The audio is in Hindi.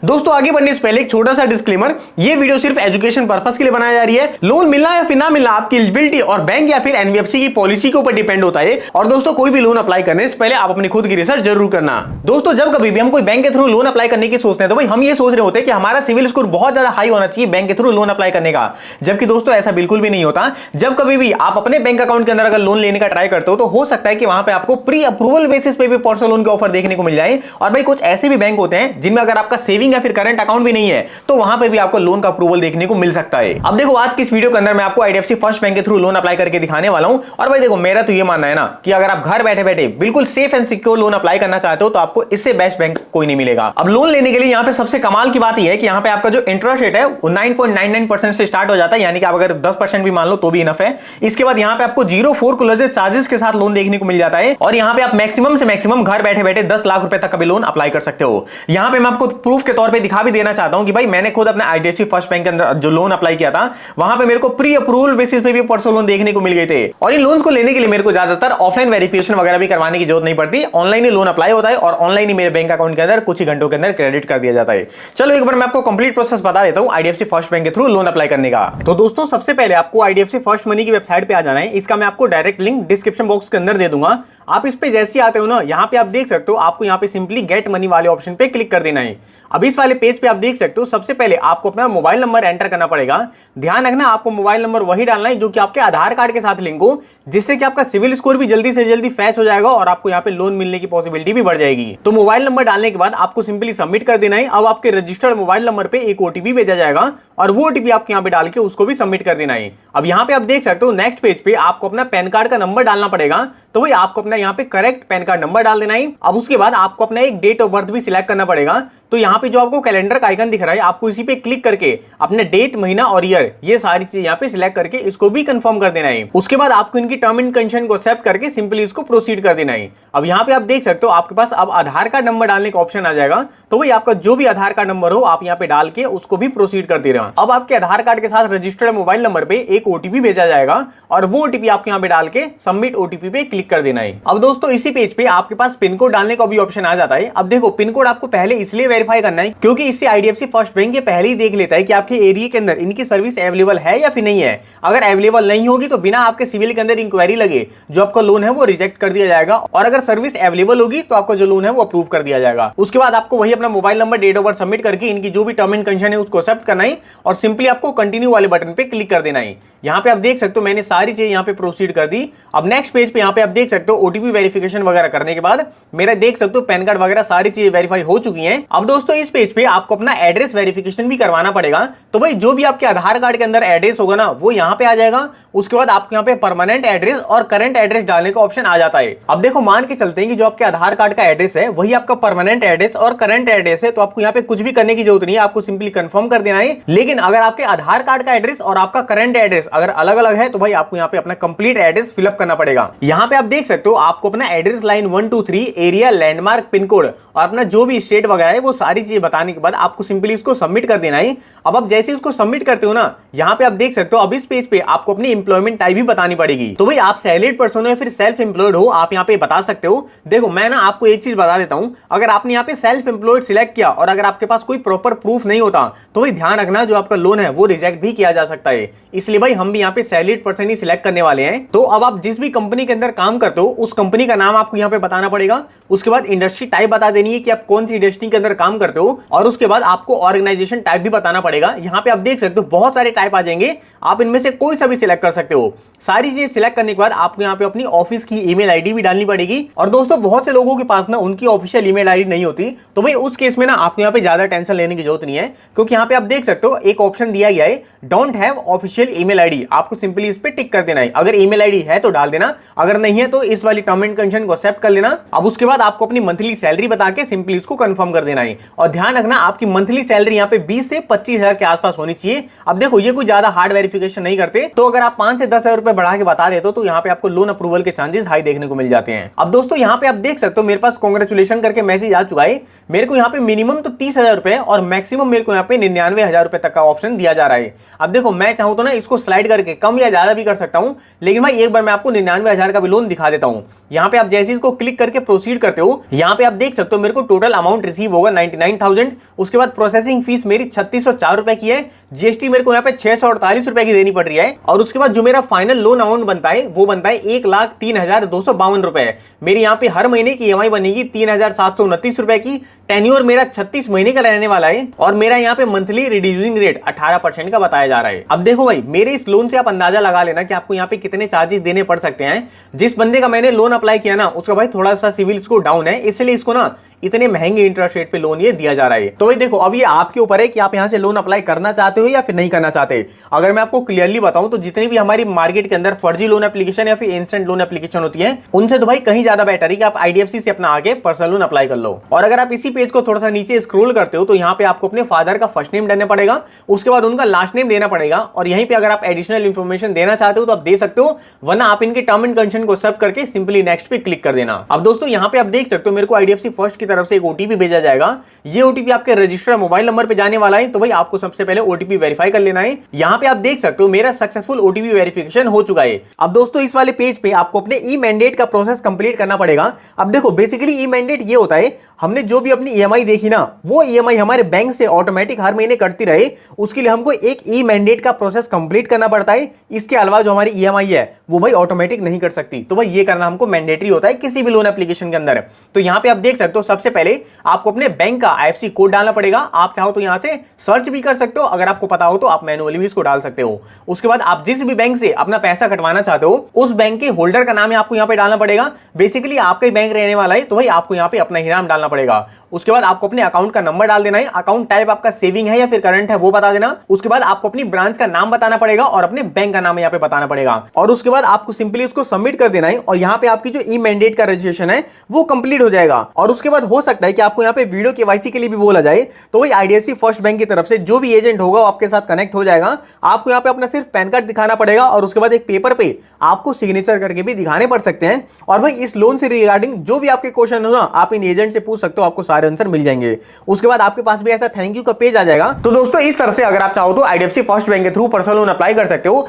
दोस्तों आगे बढ़ने से पहले एक छोटा सा डिस्क्लेमर, ये वीडियो सिर्फ एजुकेशन पर्पस के लिए बनाई जा रही है। लोन मिलना या फिर ना मिलना आपकी एलिजिबिलिटी और बैंक या फिर एनबीएफसी की पॉलिसी के ऊपर डिपेंड होता है। और दोस्तों कोई भी लोन अप्लाई करने से पहले आप अपनी खुद की रिसर्च जरूर करना। दोस्तों जब कभी भी हम कोई बैंक के थ्रू लोन अप्लाई करने की सोचते हैं तो भाई हम ये सोच रहे होते हैं कि हमारा सिविल स्कोर बहुत ज्यादा हाई होना चाहिए बैंक के थ्रू लोन अप्लाई करने का, जबकि दोस्तों ऐसा बिल्कुल भी नहीं होता। जब कभी भी आप अपने बैंक अकाउंट के अंदर अगर लोन लेने का ट्राई करते हो तो हो सकता है कि वहां पे आपको प्री अप्रूवल बेसिस पे भी पर्सनल लोन के ऑफर देखने को मिल जाए। और भाई कुछ ऐसे भी बैंक होते हैं जिनमें अगर आपका सेविंग या फिर करंट अकाउंट भी नहीं है तो वहां पे भी आपको लोन का अप्रूवल देखने को मिल सकता है। अब देखो आज की इस वीडियो के अंदर मैं आपको आईडीएफसी फर्स्ट बैंक के थ्रू लोन अप्लाई करके दिखाने वाला हूं। और भाई देखो मेरा तो ये मानना है ना कि अगर आप घर बैठे बैठे बिल्कुल safe and secure loan apply करना चाहते हो तो आपको इससे बेस्ट बैंक कोई नहीं मिलेगा। अब लोन लेने के लिए यहां पे सबसे कमाल की बात यह है कि यहां पे आपका जो इंटरेस्ट रेट है वो 9.99% से स्टार्ट हो जाता है, यानी कि आप अगर 10% भी मान लो तो भी इनफ है। इसके बाद यहां पे आपको 0 फोरक्लोजर चार्जेस के साथ लोन देखने को मिल जाता है। और यहां पे आप मैक्सिमम से मैक्सिमम घर बैठे बैठे 10 लाख रुपए तक का भी लोन अप्लाई कर सकते हो। यहां पे मैं आपको प्रूफ के तौर पे दिखा भी देना चाहता हूं कि भाई मैंने खुद अपने आईडीएफसी फर्स्ट बैंक के अंदर जो लोन अप्लाई किया था वहां पे मेरे को प्री अप्रूवल बेसिस पे भी पर्सनल लोन देखने को मिल गए थे। और इन लोन्स को लेने के लिए मेरे को ज्यादातर ऑफलाइन वेरिफिकेशन वगैरह भी करवाने की जरूरत नहीं पड़ती, ऑनलाइन ही लोन अप्लाई होता है और ऑनलाइन ही मेरे बैंक अकाउंट के अंदर कुछ ही घंटों के अंदर क्रेडिट कर दिया जाता है। चलो एक बार मैं आपको कंप्लीट प्रोसेस बता देता हूं आईडीएफसी फर्स्ट बैंक के थ्रू लोन अप्लाई करने का। तो दोस्तों सबसे पहले आपको आईडीएफसी फर्स्ट मनी की वेबसाइट पे आ जाना है। इसका मैं आपको डायरेक्ट लिंक डिस्क्रिप्शन बॉक्स के अंदर दे दूंगा। आप इस पे जैसे आते हो ना, यहाँ पे आप देख सकते हो आपको यहाँ पे सिंपली गेट मनी वाले ऑप्शन पे क्लिक कर देना है। अब इस वाले पेज पे आप देख सकते हो सबसे पहले आपको अपना मोबाइल नंबर एंटर करना पड़ेगा। ध्यान रखना आपको मोबाइल नंबर वही डालना है जो कि आपके आधार कार्ड के साथ लिंक हो, जिससे कि आपका सिविल स्कोर भी जल्दी से जल्दी फैच हो जाएगा और आपको यहाँ पे लोन मिलने की पॉसिबिलिटी भी बढ़ जाएगी। तो मोबाइल नंबर डालने के बाद आपको सिंपली सबमिट कर देना है। अब आपके रजिस्टर्ड मोबाइल नंबर पे एक ओटीपी भेजा जाएगा और वो ओटीपी आपके यहाँ पे डाल के उसको भी सबमिट कर देना है। अब यहाँ पे आप देख सकते हो नेक्स्ट पेज पे आपको अपना पैन कार्ड का नंबर डालना पड़ेगा। तो भाई आपको अपना यहाँ पे करेक्ट पैन कार्ड नंबर डाल देना है। अब उसके बाद आपको अपना एक डेट ऑफ बर्थ भी सिलेक्ट करना पड़ेगा। तो यहाँ पे जो आपको कैलेंडर का आइकन दिख रहा है आपको इसी पे क्लिक करके अपने डेट, महीना और ईयर ये सारी चीजें यहाँ पे सिलेक्ट करके इसको भी कंफर्म कर देना है। उसके बाद आपको इनकी टर्म एंड कंडीशन को एक्सेप्ट करके सिंपली इसको प्रोसीड कर देना है। अब यहाँ पे आप देख सकते हो आपके पास अब आधार कार्ड नंबर डालने का ऑप्शन आ जाएगा। तो भाई आपका जो भी आधार कार्ड नंबर हो आप यहाँ पे डाल के उसको भी प्रोसीड कर दे रहे हो। अब आपके आधार कार्ड के साथ रजिस्टर्ड मोबाइल नंबर पे एक ओटीपी भेजा जाएगा और वो ओटीपी आपके यहाँ पे डाल के सबमिट ओटीपी पे क्लिक कर देना है। अब दोस्तों इसी पेज पे आपके पास पिन कोड डालने का भी ऑप्शन आ जाता है। अब देखो पिन कोड आपको पहले इसलिए वेरीफाई करना है क्योंकि इससे आईडीएफसी फर्स्ट बैंक ये पहले ही देख लेता है कि आपके एरिया के अंदर इनकी सर्विस अवेलेबल है या फिर नहीं है। अगर अवेलेबल नहीं होगी तो बिना आपके सिविल के अंदर इंक्वायरी लगे जो आपका लोन है वो रिजेक्ट कर दिया जाएगा, और अगर सर्विस अवेलेबल होगी तो आपका जो लोन है वो अप्रूव कर दिया जाएगा। उसके बाद आपको वही अपना mobile number, date of birth submit करके इनकी जो भी टर्म एंड कंडीशन है उसको एक्सेप्ट करना है और सिंपली आपको कंटिन्यू वाले बटन पे क्लिक कर देना है। यहाँ पे आप देख सकते हो मैंने सारी चीजें यहाँ पे प्रोसीड कर दी। अब नेक्स्ट पेज पे यहाँ पे आप देख सकते हो ओटीपी वेरिफिकेशन वगैरह करने के बाद मेरा देख सकते हो पैन कार्ड वगैरह सारी चीजें वेरीफाई हो चुकी हैं। अब दोस्तों इस पेज पे आपको अपना एड्रेस वेरिफिकेशन भी करवाना पड़ेगा। तो भाई जो भी आपके आधार कार्ड के अंदर एड्रेस होगा ना वो यहाँ पे आ जाएगा। उसके बाद आपको यहाँ पे परमानेंट एड्रेस और करंट एड्रेस डालने का ऑप्शन आ जाता है। अब देखो मान के चलते हैं कि जो आपके आधार कार्ड का एड्रेस है वही आपका परमानेंट एड्रेस और करंट एड्रेस है, तो आपको यहाँ पे कुछ भी करने की जरूरत नहीं है, आपको सिंपली कंफर्म कर देना है। लेकिन अगर आपके आधार कार्ड का एड्रेस और आपका करंट एड्रेस अगर अलग अलग है तो भाई आपको यहाँ पे अपना कंप्लीट एड्रेस फिलअप करना पड़ेगा। यहाँ पे आप देख सकते हो आपको अपना address line 1 2 3 area, landmark, pin code और अपना जो भी स्टेट वगैरह है वो सारी चीजें बताने के बाद आपको सिंपली इसको सबमिट कर देना है। अब आप जैसे इसको सबमिट करते हो ना, यहाँ पे आप देख सकते हो अब इस पेज पे आपको अपनी एम्प्लॉयमेंट टाइप भी बतानी पड़ेगी। तो भाई आप सैलरीड पर्सन हो या फिर सेल्फ एम्प्लॉयड हो आप यहाँ पे बता सकते हो। देखो मैं ना आपको एक चीज बता देता हूँ, अगर आपने यहाँ पे सेल्फ एम्प्लॉयड सिलेक्ट किया और अगर आपके पास कोई प्रॉपर प्रूफ नहीं होता तो भाई ध्यान रखना जो आपका लोन है वो रिजेक्ट भी किया जा सकता है। इसलिए भाई हम भी यहाँ पे सैलरीड पर्सन ही सिलेक्ट करने वाले हैं। तो अब आप जिस भी कंपनी के अंदर काम करते हो उस कंपनी का नाम आपको यहाँ पे बताना पड़ेगा। उसके बाद इंडस्ट्री टाइप बता देनी है कि आप कौन सी इंडस्ट्री के अंदर काम करते हो और उसके बाद आपको ऑर्गेनाइजेशन टाइप भी बताना पड़ेगा। यहाँ पे आप देख सकते हो बहुत सारे टाइप आ जाएंगे, आप इनमें से कोई सा भी सिलेक्ट कर सकते हो। सारी चीजें सिलेक्ट करने के बाद आपको यहाँ पे अपनी ऑफिस की ईमेल आईडी भी डालनी पड़ेगी। और दोस्तों बहुत से लोगों के पास ना उनकी ऑफिशियल ईमेल आईडी नहीं होती, तो भाई उस केस में ना आपको यहाँ पे ज्यादा टेंशन लेने की जरूरत नहीं है, क्योंकि यहाँ पे आप देख सकते हो एक ऑप्शन दिया गया है don't have official email ID. आपको सिंपली इस पे टिक कर देना है। अगर ईमेल आईडी है तो डाल देना, अगर नहीं है तो इस वाली टर्म एंड कंडीशन को एक्सेप्ट कर लेना। अब उसके बाद आपको अपनी मंथली सैलरी बता के सिंपली इसको कंफर्म कर देना है। और ध्यान रखना आपकी मंथली सैलरी यहाँ पे 20 से 25 हजार के आसपास होनी चाहिए। अब देखो ये कोई ज्यादा हार्ड वेरिफिकेशन नहीं करते, तो अगर आप 5 से 10 हजार रुपए बढ़ा के बता देते हो तो यहाँ पे आपको लोन अप्रूवल के चांसेस हाई देखने को मिल जाते हैं। अब दोस्तों यहाँ पे आप देख सकते हो मेरे पास कांग्रेचुलेशन करके मैसेज आ चुका है। मेरे को यहाँ पे मिनिमम तो 30 हजार रुपए और मैक्सिमम मेरे को यहाँ पे 99 हजार रुपए तक का ऑप्शन दिया जा रहा है। अब देखो मैं चाहूं तो ना इसको स्लाइड करके कम या ज्यादा भी कर सकता हूं, लेकिन भाई एक बार मैं आपको 99,000 का भी लोन दिखा देता हूं। यहाँ पे आप जैसे इसको क्लिक करके प्रोसीड करते हो, यहाँ पे आप देख सकते हो मेरे को टोटल अमाउंट रिसीव होगा 99,000। उसके बाद प्रोसेसिंग फीस मेरी 3604 रुपए की है, जीएसटी मेरे को यहाँ पे 648 रुपए की देनी पड़ रही है, और उसके बाद जो मेरा फाइनल लोन अमाउंट बनता है वो बनता है 1,03,252 रुपए। मेरी यहाँ पे हर महीने की ईएमआई बनेगी 3,729 रुपए की। टेन्योर मेरा 36 महीने का रहने वाला है, और मेरा यहाँ पे मंथली रिड्यूसिंग रेट 18% का बताया जा रहा है। अब देखो भाई मेरे इस लोन से आप अंदाजा लगा लेना कि आपको यहाँ पे कितने चार्जेस देने पड़ सकते हैं। जिस बंदे का मैंने लोन अप्लाई किया ना उसका भाई थोड़ा सा सिविल स्कोर डाउन है, इसलिए इसको ना इतने महंगे इंटरेस्ट रेट पे लोन ये दिया जा रहा है। तो भाई देखो अब ये आपके ऊपर है कि आप यहाँ से लोन अप्लाई करना चाहते हो या फिर नहीं करना चाहते। अगर मैं आपको क्लियरली बताऊं तो जितनी भी हमारी मार्केट के अंदर फर्जी लोन एप्लीकेशन या फिर इंस्टेंट लोन एप्लीकेशन होती है उनसे तो भाई कहीं ज्यादा बेटर है कि आप आईडीएफसी से अपना आगे पर्सनल लोन अप्लाई कर लो। और अगर आप इसी पेज को थोड़ा सा नीचे स्क्रॉल करते हो तो यहाँ पे आपको अपने फादर का फर्स्ट नेम देना पड़ेगा, उसके बाद उनका लास्ट नेम देना पड़ेगा, और यहीं पे अगर आप एडिशनल इंफॉर्मेशन देना चाहते हो तो आप दे सकते हो, वरना आप इनके टर्म एंड कंडीशन को सब करके सिंपली नेक्स्ट पे क्लिक कर देना। अब दोस्तों यहाँ पे आप देख सकते हो मेरे को आईडीएफसी फर्स्ट की तरफ से एक ओटीपी भेजा जाएगा। ये ओटीपी आपके रजिस्टर्ड मोबाइल नंबर पे जाने वाला है, तो भाई आपको सबसे पहले ओटीपी वेरीफाई कर लेना है। यहाँ पे आप देख सकते हो मेरा सक्सेसफुल ओटीपी वेरिफिकेशन हो चुका है। अब दोस्तों इस वाले पेज पे आपको अपने ई मैंडेट का प्रोसेस कंप्लीट करना पड़ेगा। अब देखो बेसिकली ई मैंडेट ये होता है, हमने जो भी अपनी ईएमआई देखी ना वो ईएमआई हमारे बैंक से ऑटोमेटिक हर महीने कटती रहे, उसके लिए हमको एक ई मैंडेट का प्रोसेस कंप्लीट करना पड़ता है। इसके अलावा जो हमारी ईएमआई है वो भाई ऑटोमेटिक नहीं कट सकती, तो भाई ये करना हमको मैंडेटरी होता है किसी भी लोन एप्लीकेशन के अंदर। तो यहाँ पे आप देख सकते हो सबसे पहले आपको अपने बैंक का आईएफएससी कोड डालना पड़ेगा। आप चाहो तो यहाँ से सर्च भी कर सकते हो, अगर आपको पता हो तो आप मैनुअली भी इसको डाल सकते हो। उसके बाद आप जिस भी बैंक से अपना पैसा कटवाना चाहते हो उस बैंक के होल्डर का नाम आपको यहाँ पे डालना पड़ेगा। बेसिकली आपका ही बैंक रहने वाला है, तो भाई आपको यहाँ पे अपना ही नाम डालना पड़ेगा। उसके बाद आपको अपने अकाउंट का नंबर डाल देना है, अकाउंट टाइप आपका सेविंग है या फिर करंट है वो बता देना। उसके बाद आपको अपनी ब्रांच का नाम बताना पड़ेगा और अपने बैंक का नाम यहाँ पे बताना पड़ेगा, और उसके बाद आपको सिंपली उसको सबमिट कर देना है, और यहाँ पे आपकी जो ई मैंडेट का रजिस्ट्रेशन है वो कंप्लीट हो जाएगा। और उसके बाद हो सकता है कि आपको यहाँ पे वीडियो केवाईसी के लिए भी बोला जाए, तो वही आईडीएफसी फर्स्ट बैंक की तरफ से जो भी एजेंट होगा वो आपके साथ कनेक्ट हो जाएगा। आपको यहाँ पे अपना सिर्फ पैन कार्ड दिखाना पड़ेगा, और उसके बाद एक पेपर पे आपको सिग्नेचर करके भी दिखाने पड़ सकते हैं। और भाई इस लोन से रिगार्डिंग जो भी आपके क्वेश्चन हो ना आप इन एजेंट से पूछ सकते हो, आपको सारे आंसर मिल जाएंगे। उसके बाद आपके पास भी ऐसा थैंक यू का पेज आ जाएगा। तो दोस्तों इस तरह से अगर आप चाहो तो आईडीएफसी फर्स्ट बैंक के थ्रू पर्सनल लोन अप्लाई कर सकते हो।